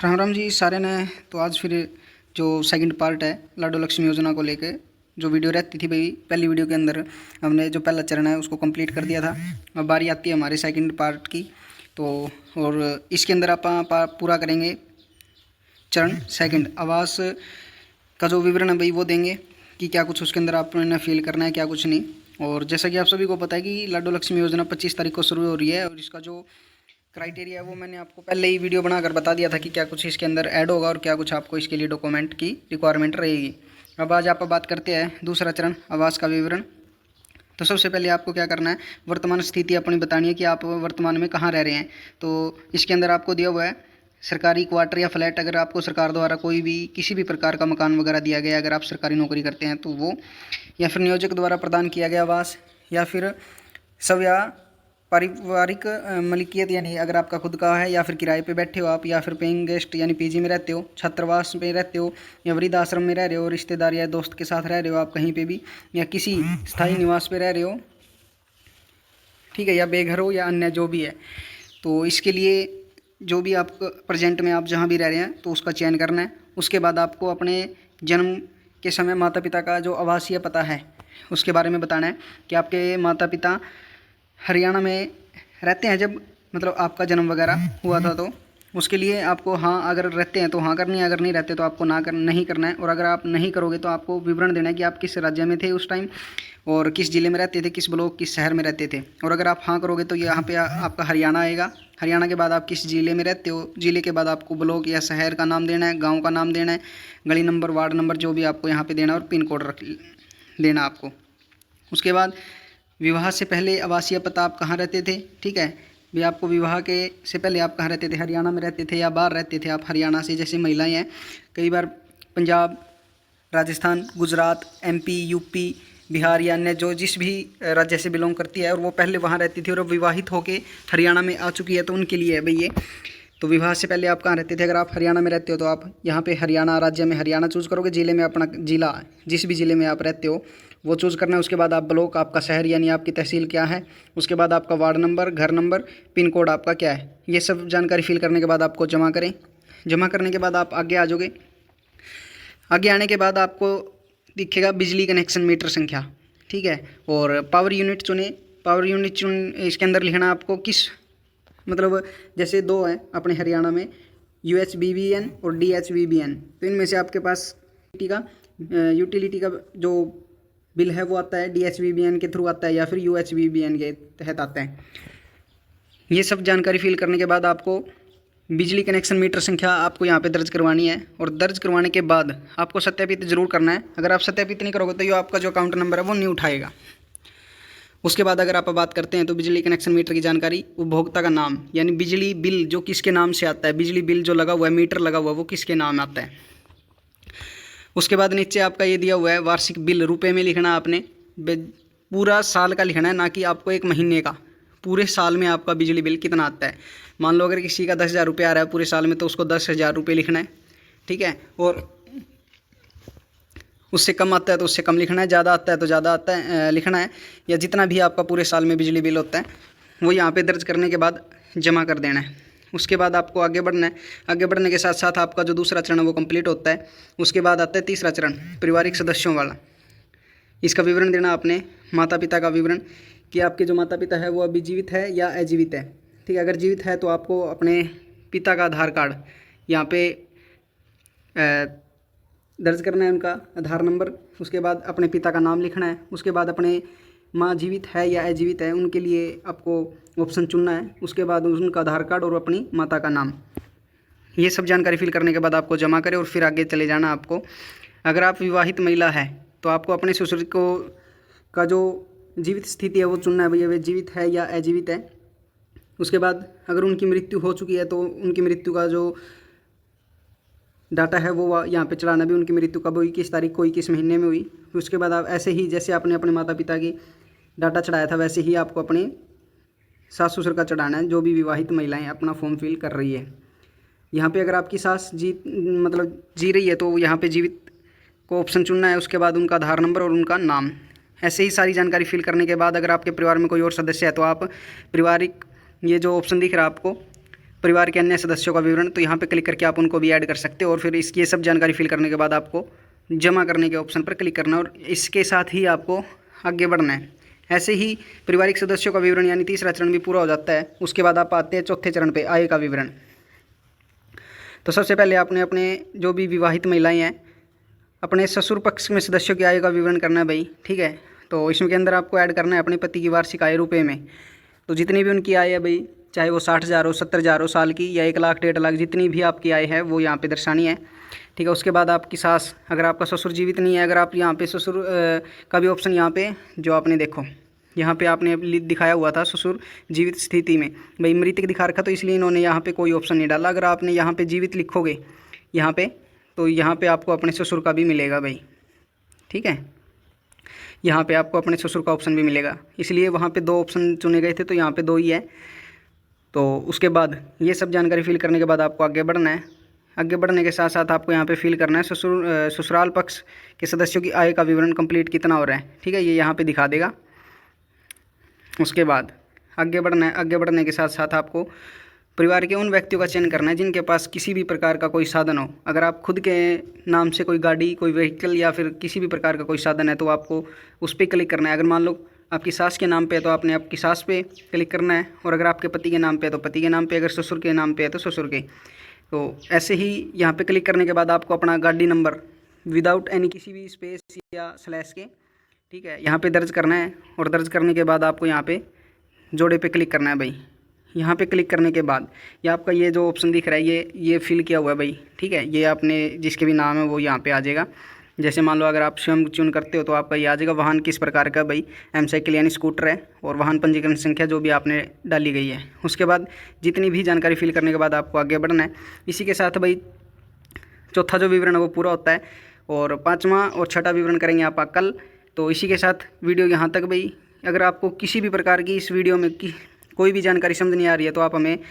राम राम जी सारे ने। तो आज फिर जो सेकंड पार्ट है लाडो लक्ष्मी योजना को लेके जो वीडियो रहती थी भाई, पहली वीडियो के अंदर हमने जो पहला चरण है उसको कंप्लीट कर दिया था। अब बारी आती है हमारे सेकंड पार्ट की। तो और इसके अंदर आप पूरा करेंगे चरण सेकंड। आवास का जो विवरण है भाई वो देंगे कि क्या कुछ उसके अंदर आपने फिल करना है, क्या कुछ नहीं। और जैसा कि आप सभी को पता है कि लाडो लक्ष्मी योजना 25 तारीख को शुरू हो रही है और इसका जो क्राइटेरिया है वो मैंने आपको पहले ही वीडियो बनाकर बता दिया था कि क्या कुछ इसके अंदर ऐड होगा और क्या कुछ आपको इसके लिए डॉक्यूमेंट की रिक्वायरमेंट रहेगी। अब आज आप बात करते हैं दूसरा चरण आवास का विवरण। तो सबसे पहले आपको क्या करना है, वर्तमान स्थिति अपनी बतानी है कि आप वर्तमान में कहाँ रह रहे हैं। तो इसके अंदर आपको दिया हुआ है सरकारी क्वार्टर या फ्लैट। अगर आपको सरकार द्वारा कोई भी किसी भी प्रकार का मकान वगैरह दिया गया, अगर आप सरकारी नौकरी करते हैं तो वो, या फिर नियोजक द्वारा प्रदान किया गया आवास, या फिर सब या पारिवारिक मलिकियत, यानी अगर आपका खुद का है, या फिर किराए पे बैठे हो आप, या फिर पेइंग गेस्ट यानी पीजी में रहते हो, छात्रावास में रहते हो, या वृद्ध आश्रम में रह रहे हो, रिश्तेदार या दोस्त के साथ रह रहे हो आप कहीं पे भी, या किसी स्थायी निवास पे रह रहे हो, ठीक है, या बेघर हो या अन्य जो भी है। तो इसके लिए जो भी आप प्रेजेंट में आप जहाँ भी रह रहे हैं तो उसका चयन करना है। उसके बाद आपको अपने जन्म के समय माता पिता का जो आवासीय पता है उसके बारे में बताना है कि आपके माता पिता हरियाणा में रहते हैं जब मतलब आपका जन्म वगैरह हुआ था। तो उसके लिए आपको हाँ, अगर रहते हैं तो हाँ करनी है, अगर नहीं रहते तो आपको नहीं करना है। और अगर आप नहीं करोगे तो आपको विवरण देना है कि आप किस राज्य में थे उस टाइम और किस ज़िले में रहते थे, किस ब्लॉक किस शहर में रहते थे। और अगर आप हाँ करोगे तो यहाँ पे आपका हरियाणा आएगा। हरियाणा के बाद आप किस ज़िले में रहते हो, ज़िले के बाद आपको ब्लॉक या शहर का नाम देना है, गाँव का नाम देना है, गली नंबर, वार्ड नंबर, जो भी आपको यहाँ पर देना है, और पिन कोड रख देना आपको। उसके बाद विवाह से पहले आवासीय पता आप कहाँ रहते थे, ठीक है भी। आपको विवाह के से पहले आप कहाँ रहते थे, हरियाणा में रहते थे या बाहर रहते थे आप हरियाणा से। जैसे महिलाएं हैं, कई बार पंजाब, राजस्थान, गुजरात, एमपी, यूपी, बिहार या अन्य जो जिस भी राज्य से बिलोंग करती है और वो पहले वहाँ रहती थी और अब विवाहित होकर हरियाणा में आ चुकी है, तो उनके लिए है भाई ये। तो विवाह से पहले आप कहाँ रहते थे, अगर आप हरियाणा में रहते हो तो आप यहाँ पे हरियाणा राज्य में हरियाणा चूज़ करोगे, ज़िले में अपना ज़िला जिस भी ज़िले में आप रहते हो वो चूज़ करना है। उसके बाद आप ब्लॉक, आपका शहर यानी आपकी तहसील क्या है, उसके बाद आपका वार्ड नंबर, घर नंबर, पिन कोड आपका क्या है, ये सब जानकारी फिल करने के बाद आपको जमा करें। जमा करने के बाद आप आगे आ जाओगे। आगे आने के बाद आपको दिखेगा बिजली कनेक्शन मीटर संख्या, ठीक है, और पावर यूनिट चुने। पावर यूनिट इसके अंदर लिखना आपको किस मतलब जैसे दो हैं अपने हरियाणा में, UHVBN और DHVBN। तो इनमें से आपके पास यूटिलिटी का जो बिल है वो आता है DHVBN के थ्रू आता है या फिर UHVBN के तहत आता है। ये सब जानकारी फिल करने के बाद आपको बिजली कनेक्शन मीटर संख्या आपको यहाँ पे दर्ज करवानी है। और दर्ज करवाने के बाद आपको सत्यापित जरूर करना है। अगर आप सत्यापित नहीं करोगे तो ये आपका जो अकाउंट नंबर है वो नहीं उठाएगा। उसके बाद अगर आप बात करते हैं तो बिजली कनेक्शन मीटर की जानकारी, उपभोक्ता का नाम यानी बिजली बिल जो किसके नाम से आता है, बिजली बिल जो लगा हुआ है, मीटर लगा हुआ है वो किसके नाम आता है। उसके बाद नीचे आपका ये दिया हुआ है वार्षिक बिल, रुपए में लिखना आपने, पूरा साल का लिखना है, ना कि आपको एक महीने का। पूरे साल में आपका बिजली बिल कितना आता है। मान लो अगर किसी का 10,000 रुपये आ रहा है पूरे साल में तो उसको 10,000 रुपये लिखना है, ठीक है। और उससे कम आता है तो उससे कम लिखना है, ज़्यादा आता है तो ज़्यादा आता है लिखना है, या जितना भी आपका पूरे साल में बिजली बिल होता है वो यहाँ पे दर्ज करने के बाद जमा कर देना है। उसके बाद आपको आगे बढ़ना है। आगे बढ़ने के साथ साथ आपका जो दूसरा चरण है वो कंप्लीट होता है। उसके बाद आता है तीसरा चरण, पारिवारिक सदस्यों वाला। इसका विवरण देना आपने, माता पिता का विवरण कि आपके जो माता पिता है वो अभी जीवित है या अजीवित है, ठीक है। अगर जीवित है तो आपको अपने पिता का आधार कार्ड यहाँ पे दर्ज करना है, उनका आधार नंबर। उसके बाद अपने पिता का नाम लिखना है। उसके बाद अपने माँ जीवित है या अजीवित है उनके लिए आपको ऑप्शन चुनना है। उसके बाद उनका आधार कार्ड और अपनी माता का नाम, ये सब जानकारी फिल करने के बाद आपको जमा करें और फिर आगे चले जाना आपको। अगर आप विवाहित महिला है तो आपको अपने ससुर को का जो जीवित स्थिति है वो चुनना है, भैया वे जीवित है या अजीवित है। उसके बाद अगर उनकी मृत्यु हो चुकी है तो उनकी मृत्यु का जो डाटा है वो यहाँ पे चढ़ाना भी, उनकी मृत्यु कब हुई, किस तारीख को हुई, किस महीने में हुई। उसके बाद आप ऐसे ही जैसे आपने अपने माता पिता की डाटा चढ़ाया था वैसे ही आपको अपने सास ससुर का चढ़ाना है, जो भी विवाहित महिलाएं अपना फॉर्म फिल कर रही है। यहाँ पे अगर आपकी सास जी रही है तो यहाँ पे जीवित को ऑप्शन चुनना है। उसके बाद उनका आधार नंबर और उनका नाम। ऐसे ही सारी जानकारी फिल करने के बाद अगर आपके परिवार में कोई और सदस्य है तो आप पारिवारिक, ये जो ऑप्शन दिख रहा है आपको परिवार के अन्य सदस्यों का विवरण, तो यहाँ पे क्लिक करके आप उनको भी ऐड कर सकते हो। और फिर इसकी ये सब जानकारी फिल करने के बाद आपको जमा करने के ऑप्शन पर क्लिक करना और इसके साथ ही आपको आगे बढ़ना है। ऐसे ही पारिवारिक सदस्यों का विवरण यानी तीसरा चरण भी पूरा हो जाता है। उसके बाद आप आते हैं चौथे चरण पे, आय का विवरण। तो सबसे पहले आपने अपने जो भी विवाहित महिलाएं हैं अपने ससुर पक्ष में सदस्यों की आय का विवरण करना है भाई, ठीक है। तो इसमें के अंदर आपको ऐड करना है अपने पति की वार्षिक आय रुपये में। तो जितनी भी उनकी आय है भाई, चाहे वो 60,000 हो, 70,000 हो साल की, या 1 लाख 1.5 लाख, जितनी भी आपकी आय है वो यहाँ पे दर्शानी है, ठीक है। उसके बाद आपकी सास, अगर आपका ससुर जीवित नहीं है, अगर आप यहाँ पे ससुर का भी ऑप्शन यहाँ पे जो आपने देखो यहाँ पे आपने दिखाया हुआ था ससुर जीवित स्थिति में, भाई मृतक दिखा रखा तो इसलिए इन्होंने यहाँ पे कोई ऑप्शन नहीं डाला। अगर आपने यहाँ पे जीवित लिखोगे यहाँ पे, तो यहाँ पे आपको अपने ससुर का भी मिलेगा भाई, ठीक है। यहाँ पे आपको अपने ससुर का ऑप्शन भी मिलेगा, इसलिए वहाँ पे 2 ऑप्शन चुने गए थे तो यहाँ पे 2 ही है। तो उसके बाद ये सब जानकारी फिल करने के बाद आपको आगे बढ़ना है। आगे बढ़ने के साथ साथ आपको यहाँ पे फिल करना है ससुराल पक्ष के सदस्यों की आय का विवरण कंप्लीट कितना हो रहा है, ठीक है, ये यहाँ पे दिखा देगा। उसके बाद आगे बढ़ना है। आगे बढ़ने के साथ साथ आपको परिवार के उन व्यक्तियों का चयन करना है जिनके पास किसी भी प्रकार का कोई साधन हो। अगर आप खुद के नाम से कोई गाड़ी, कोई व्हीकल या फिर किसी भी प्रकार का कोई साधन है तो आपको उस पर क्लिक करना है। अगर मान लो आपकी सास के नाम पे है तो आपने आपकी सास पे क्लिक करना है, और अगर आपके पति के नाम पे है तो पति के नाम पे, अगर ससुर के नाम पे है तो ससुर के। तो ऐसे ही यहाँ पे क्लिक करने के बाद आपको अपना गाड़ी नंबर विदाउट एनी किसी भी स्पेस या स्लैश के, ठीक है, यहाँ पे दर्ज करना है। और दर्ज करने के बाद आपको यहाँ पे जोड़े पे क्लिक करना है भाई। यहाँ पे क्लिक करने के बाद ये आपका ये जो ऑप्शन दिख रहा है ये फिल किया हुआ है भाई, ठीक है। ये आपने जिसके भी नाम है वो यहाँ पे आ जाएगा। जैसे मान लो अगर आप स्वयं चुन करते हो तो आपका ये आ जाएगा। वाहन किस प्रकार का भाई, एम साइकिल यानी स्कूटर है, और वाहन पंजीकरण संख्या जो भी आपने डाली गई है। उसके बाद जितनी भी जानकारी फिल करने के बाद आपको आगे बढ़ना है। इसी के साथ भाई चौथा जो विवरण है वो पूरा होता है, और 5वां और 6ठा विवरण करेंगे आप कल। तो इसी के साथ वीडियो यहाँ तक भाई। अगर आपको किसी भी प्रकार की इस वीडियो में कोई भी जानकारी समझ नहीं आ रही है तो आप हमें